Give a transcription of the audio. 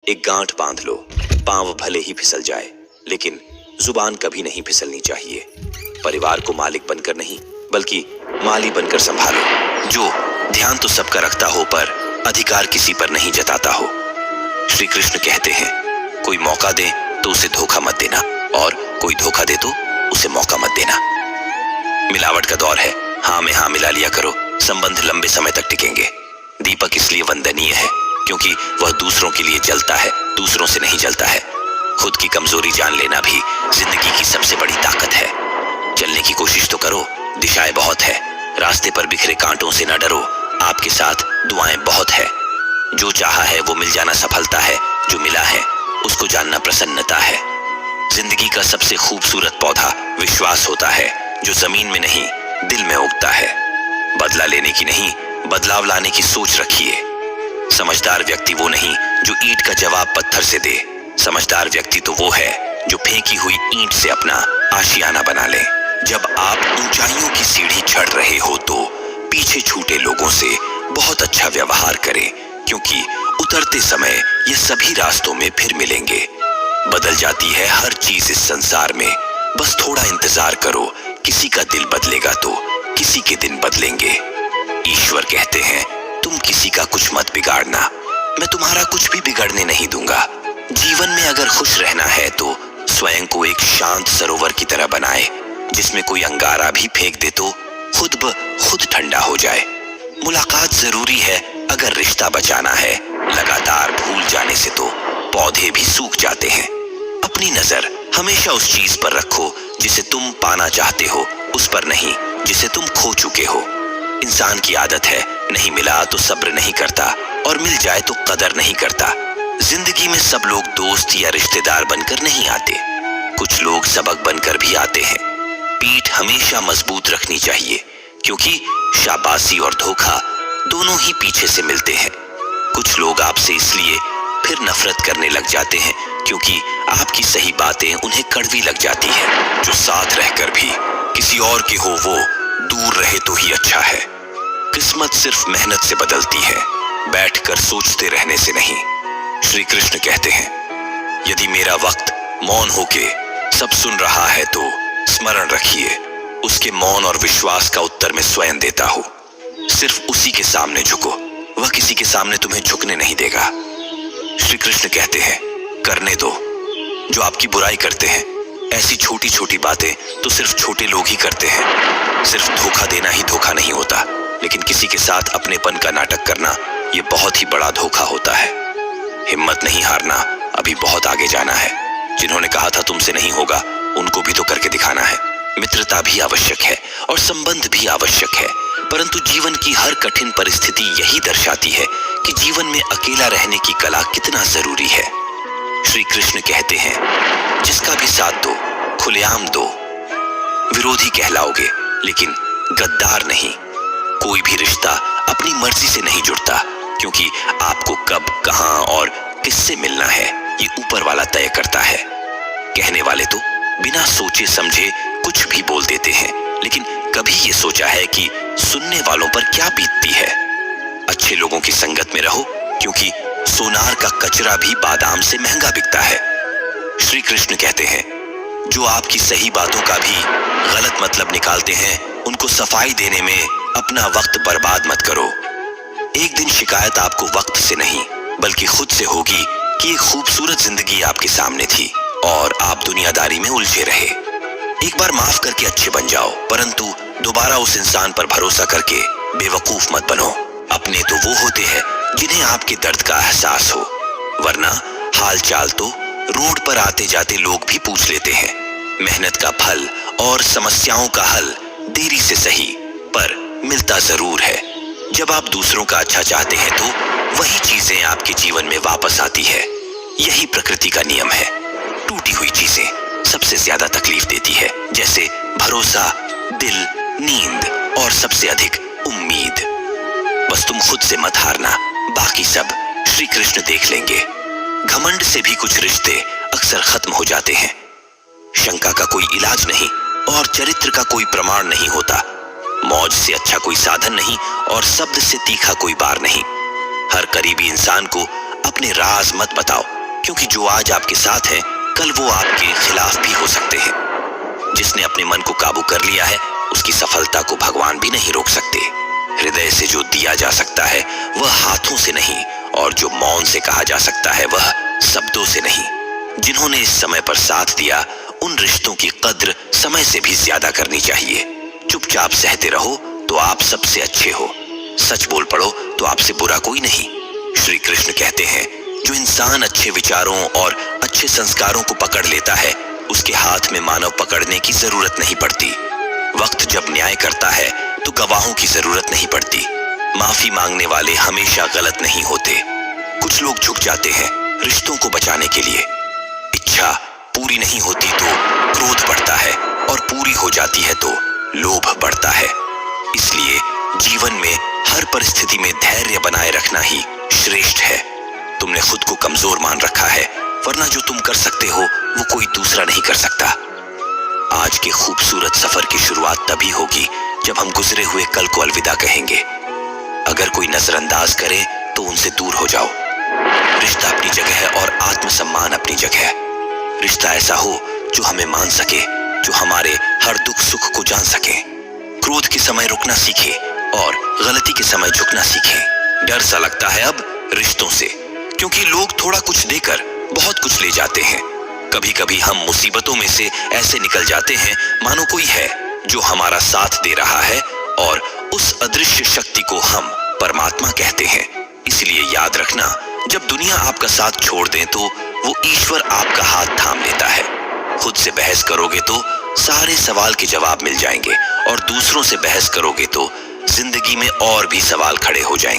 एक गांठ बांध लो। पांव भले ही फिसल जाए, लेकिन जुबान कभी नहीं फिसलनी चाहिए। परिवार को मालिक बनकर नहीं, बल्कि माली बनकर संभालो। जो ध्यान तो सबका रखता हो, पर अधिकार किसी पर नहीं जताता हो। श्री कृष्ण कहते हैं, कोई मौका दे तो उसे धोखा मत देना, और कोई धोखा दे तो उसे मौका मत देना। मिलावट का दौर है, हाँ में हाँ मिला लिया करो, संबंध लंबे समय तक टिकेंगे। दीपक इसलिए वंदनीय है क्योंकि वह दूसरों के लिए जलता है, दूसरों से नहीं जलता है। खुद की कमजोरी जान लेना भी जिंदगी की सबसे बड़ी ताकत है। चलने की कोशिश तो करो, दिशाएं बहुत है। रास्ते पर बिखरे कांटों से न डरो, आपके साथ दुआएं बहुत है। जो चाहा है वो मिल जाना सफलता है, जो मिला है उसको जानना प्रसन्नता है। जिंदगी का सबसे खूबसूरत पौधा विश्वास होता है, जो जमीन में नहीं दिल में उगता है। बदला लेने की नहीं, बदलाव लाने की सोच रखिए। समझदार व्यक्ति वो नहीं जो ईंट का जवाब पत्थर से दे। समझदार व्यक्ति तो वो है जो फेंकी हुई ईंट से अपना आशियाना बना ले। जब आप ऊंचाइयों की सीढ़ी चढ़ रहे हो तो पीछे छूटे लोगों से बहुत अच्छा व्यवहार करें, क्योंकि उतरते समय ये सभी रास्तों में फिर मिलेंगे। बदल जाती है हर चीज इस संसार में, बस थोड़ा इंतजार करो। किसी का दिल बदलेगा तो किसी के दिन बदलेंगे। ईश्वर कहते हैं, तुम किसी का कुछ मत बिगाड़ना, मैं तुम्हारा कुछ भी बिगड़ने नहीं दूंगा। जीवन में अगर खुश रहना है तो स्वयं को एक शांत सरोवर की तरह बनाए, जिसमें कोई अंगारा भी फेंक दे तो खुद ब खुद ठंडा हो जाए। मुलाकात जरूरी है अगर रिश्ता बचाना है, लगातार भूल जाने से तो पौधे भी सूख जाते हैं। अपनी नजर हमेशा उस चीज पर रखो जिसे तुम पाना चाहते हो, उस पर नहीं जिसे तुम खो चुके हो। इंसान की आदत है, नहीं मिला तो सब्र नहीं करता, और मिल जाए तो कदर नहीं करता। जिंदगी में सब लोग दोस्त या रिश्तेदार बनकर नहीं आते, कुछ लोग सबक बनकर भी आते हैं। पीठ हमेशा मजबूत रखनी चाहिए, क्योंकि शाबाशी और धोखा दोनों ही पीछे से मिलते हैं। कुछ लोग आपसे इसलिए फिर नफरत करने लग जाते हैं क्योंकि आपकी सही बातें उन्हें कड़वी लग जाती है। जो साथ रहकर भी किसी और के हो, वो दूर रहे तो ही अच्छा है। किस्मत सिर्फ मेहनत से बदलती है, बैठकर सोचते रहने से नहीं। श्री कृष्ण कहते हैं, यदि मेरा वक्त मौन होके सब सुन रहा है तो स्मरण रखिए, उसके मौन और विश्वास का उत्तर मैं स्वयं देता हूं। सिर्फ उसी के सामने झुको, वह किसी के सामने तुम्हें झुकने नहीं देगा। श्री कृष्ण कहते हैं, करने दो जो आपकी बुराई करते हैं। ऐसी छोटी छोटी बातें तो सिर्फ छोटे लोग ही करते हैं। सिर्फ धोखा देना ही धोखा नहीं होता, लेकिन किसी के साथ अपनेपन का नाटक करना ये बहुत ही बड़ा धोखा होता है। हिम्मत नहीं हारना, अभी बहुत आगे जाना है। जिन्होंने कहा था तुमसे नहीं होगा, उनको भी तो करके दिखाना है। मित्रता भी आवश्यक है और संबंध भी आवश्यक है, परंतु जीवन की हर कठिन परिस्थिति यही दर्शाती है कि जीवन में अकेला रहने की कला कितना जरूरी है। श्री कृष्ण कहते हैं, जिसका भी साथ दो, खुलेआम दो। विरोधी कहलाओगे लेकिन गद्दार नहीं। कोई भी रिश्ता अपनी मर्जी से नहीं जुड़ता, क्योंकि आपको कब, कहां और किससे मिलना है ये ऊपर वाला तय करता है। कहने वाले तो बिना सोचे समझे कुछ भी बोल देते हैं, लेकिन कभी ये सोचा है कि सुनने वालों पर क्या बीतती है। अच्छे लोगों की संगत में रहो, क्योंकि सोनार का कचरा भी बादाम से महंगा बिकता है। श्री कृष्ण कहते हैं, जो आपकी सही बातों का भी गलत मतलब निकालते हैं, उनको सफाई देने में अपना वक्त बर्बाद मत करो। एक दिन शिकायत आपको वक्त से नहीं बल्कि खुद से होगी कि एक खूबसूरत जिंदगी आपके सामने थी और आप दुनियादारी में उलझे रहे। एक बार माफ करके अच्छे बन जाओ, परंतु दोबारा उस इंसान पर भरोसा करके बेवकूफ मत बनो। अपने तो वो होते हैं जिन्हें आपके दर्द का एहसास हो, वरना हाल चाल तो रोड पर आते जाते लोग भी पूछ लेते हैं। मेहनत का फल और समस्याओं का हल देरी से सही पर मिलता जरूर है। जब आप दूसरों का अच्छा चाहते हैं तो वही चीजें आपके जीवन में वापस आती है। यही प्रकृति का नियम है। टूटी हुई चीजें सबसे ज्यादा तकलीफ देती है, जैसे भरोसा, दिल, नींद और सबसे अधिक उम्मीद। बस तुम खुद से मत हारना, बाकी सब श्री कृष्ण देख लेंगे। घमंड से भी कुछ रिश्ते अक्सर खत्म हो जाते हैं। शंका का कोई इलाज नहीं और चरित्र का कोई प्रमाण नहीं होता। मौज से अच्छा कोई साधन नहीं और शब्द से तीखा कोई बार नहीं। हर करीबी इंसान को अपने राज मत बताओ, क्योंकि जो आज आपके साथ हैं, कल वो आपके खिलाफ भी हो सकते हैं। जिसने अपने मन को काबू कर लिया है, उसकी सफलता को भगवान भी नहीं रोक सकते। हृदय से जो दिया जा सकता है वह हाथों से नहीं, और जो मौन से कहा जा सकता है वह शब्दों से नहीं। जिन्होंने इस समय पर साथ दिया, उन रिश्तों की कद्र समय से भी ज्यादा करनी चाहिए। चुपचाप सहते रहो तो आप सबसे अच्छे हो, सच बोल पड़ो तो आपसे बुरा कोई नहीं। श्री कृष्ण कहते हैं, जो इंसान अच्छे विचारों और अच्छे संस्कारों को पकड़ लेता है, उसके हाथ में मानव पकड़ने की जरूरत नहीं पड़ती। वक्त जब न्याय करता है तो गवाहों की जरूरत नहीं पड़ती। माफी मांगने वाले हमेशा गलत नहीं होते। कुछ लोग झुक जाते हैं रिश्तों को बचाने के लिए। इच्छा पूरी नहीं होती तो क्रोध बढ़ता है, और पूरी हो जाती है तो लोभ बढ़ता है। इसलिए जीवन में हर परिस्थिति में धैर्य बनाए रखना ही श्रेष्ठ है। तुमने खुद को कमजोर मान रखा है, वरना जो तुम कर सकते हो वो कोई दूसरा नहीं कर सकता। आज के खूबसूरत सफर की शुरुआत तभी होगी जब हम गुजरे हुए कल को अलविदा कहेंगे। अगर कोई नजरअंदाज करे तो उनसे दूर हो जाओ। रिश्ता अपनी जगह है और आत्मसम्मान अपनी जगह है। रिश्ता ऐसा हो जो हमें मान सके, जो हमारे हर दुख सुख को जान सके। क्रोध के समय रुकना सीखे और गलती के समय झुकना सीखे। डर सा लगता है अब रिश्तों से, क्योंकि लोग थोड़ा कुछ देकर बहुत कुछ ले जाते हैं। कभी कभी हम मुसीबतों में से ऐसे निकल जाते हैं मानो कोई है जो हमारा साथ दे रहा है, और उस अदृश्य शक्ति को हम परमात्मा कहते हैं। इसलिए याद रखना, जब दुनिया आपका साथ छोड़ दे तो वो ईश्वर आपका हाथ थाम लेता है। खुद से बहस करोगे तो सारे सवाल के जवाब मिल जाएंगे, और दूसरों से बहस करोगे तो जिंदगी में और भी सवाल खड़े हो जाएंगे।